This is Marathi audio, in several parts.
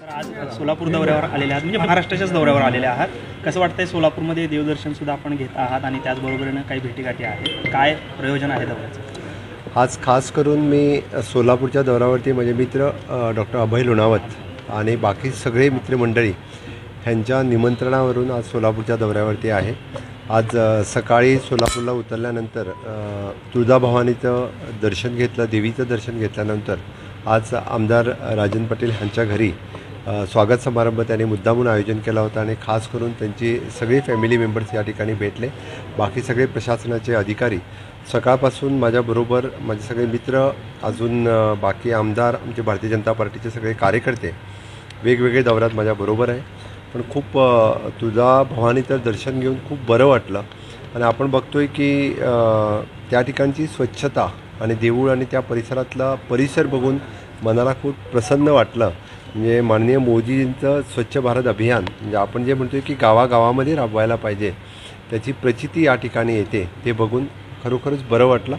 आज सोलापूर दौऱ्यावर आलेले आहात, म्हणजे महाराष्ट्राच्याच दौऱ्यावर आलेले आहात. कसं वाटतंय सोलापूरमध्ये देवदर्शन सुद्धा आपण घेत आहात आणि त्याचबरोबरीनं काही भेटीगाठी आहेत, काय प्रयोजन आहे दौऱ्याचं? आज खास करून मी सोलापूरच्या दौऱ्यावरती माझे मित्र डॉक्टर अभय लोणावत आणि बाकी सगळे मित्रमंडळी ह्यांच्या निमंत्रणावरून आज सोलापूरच्या दौऱ्यावरती आहे. आज सकाळी सोलापूरला उतरल्यानंतर तुळजाभवानीचं दर्शन घेतलं, देवीचं दर्शन घेतल्यानंतर आज आमदार राजन पाटील ह्यांच्या घरी स्वागत समारंभ त्यांनी मुद्दामून आयोजन केला होता आणि खास करून त्यांची सगळी फॅमिली मेंबर्स या ठिकाणी भेटले. बाकी सगळे प्रशासनाचे अधिकारी सकाळपासून माझ्याबरोबर, माझे सगळे मित्र, अजून बाकी आमदार, आमचे भारतीय जनता पार्टीचे सगळे कार्यकर्ते वेगवेगळे दौऱ्यात माझ्याबरोबर आहे. पण खूप तुळजाभवानीचं दर्शन घेऊन खूप बरं वाटलं आणि आपण बघतोय की त्या ठिकाणची स्वच्छता आणि देऊळ आणि त्या परिसरातला परिसर बघून मनाला खूप प्रसन्न वाटलं. म्हणजे माननीय मोदींचं स्वच्छ भारत अभियान, म्हणजे आपण जे म्हणतोय की गावागावामध्ये राबवायला पाहिजे, त्याची प्रचिती या ठिकाणी येते. ते बघून खरोखरच बरं वाटलं.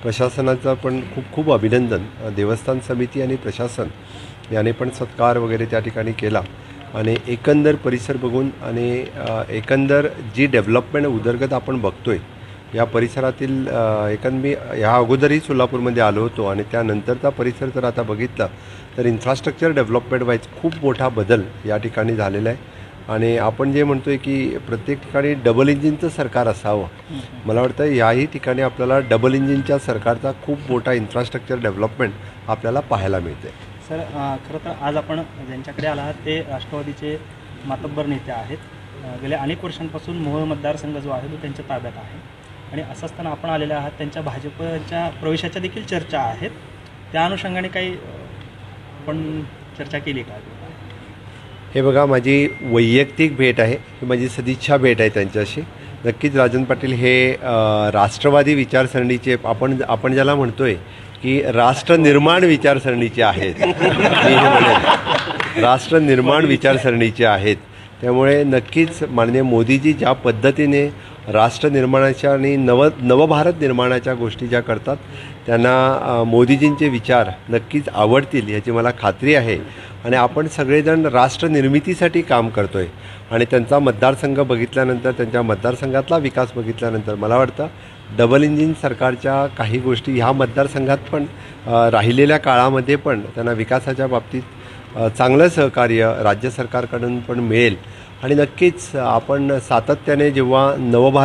प्रशासनाचं पण खूप खूप अभिनंदन. देवस्थान समिती आणि प्रशासन याने पण सत्कार वगैरे त्या ठिकाणी केला आणि एकंदर परिसर बघून आणि एकंदर जी डेव्हलपमेंट उदरगत आपण बघतोय या परिसरातील मी ह्या अगोदरही सोलापूरमध्ये आलो होतो आणि त्यानंतरचा परिसर जर आता बघितला तर इन्फ्रास्ट्रक्चर डेव्हलपमेंट वाईज खूप मोठा बदल या ठिकाणी झालेला आहे. आणि आपण जे म्हणतो आहे की प्रत्येक ठिकाणी डबल इंजिनचं सरकार असावं, मला वाटतं याही ठिकाणी आपल्याला डबल इंजिनच्या सरकारचा खूप मोठा इन्फ्रास्ट्रक्चर डेव्हलपमेंट आपल्याला पाहायला मिळते. सर, खरं तर आज आपण ज्यांच्याकडे आला आहात ते राष्ट्रवादीचे मातब्बर नेते आहेत. गेल्या अनेक वर्षांपासून मोहोळ मतदारसंघ जो आहे तो त्यांच्या ताब्यात आहे आणि असं असताना आपण आलेले आहात. त्यांच्या भाजपच्या प्रवेशाच्या देखील चर्चा आहेत. त्या अनुषंगाने काही आपण चर्चा केली का? हे बघा, माझी वैयक्तिक भेट आहे, ही माझी सदिच्छा भेट आहे त्यांच्याशी. नक्कीच राजन पाटील हे राष्ट्रवादी विचारसरणीचे, आपण ज्याला म्हणतोय की राष्ट्र निर्माण विचारसरणीचे आहेत, मी हे म्हणेन राष्ट्र निर्माण विचारसरणीचे आहेत. त्यामुळे नक्कीच माननीय मोदीजी ज्या पद्धतीने राष्ट्र निर्माणाच्या आणि नवभारत निर्माणाच्या गोष्टी ज्या करतात त्यांना मोदीजींचे विचार नक्कीच आवडतील याची मला खात्री आहे. आणि आपण सगळेजण राष्ट्र निर्मितीसाठी काम करतो आहे आणि त्यांचा मतदारसंघ बघितल्यानंतर, त्यांच्या मतदारसंघातला विकास बघितल्यानंतर मला वाटतं डबल इंजिन सरकारच्या काही गोष्टी ह्या मतदारसंघात पण राहिलेल्या काळामध्ये पण त्यांना विकासाच्या बाबतीत चांगलं सहकार्य राज्य सरकारकडून पण मिळेल. आणि नक्कीच आपण सातत्याने जेव्हा नवभारत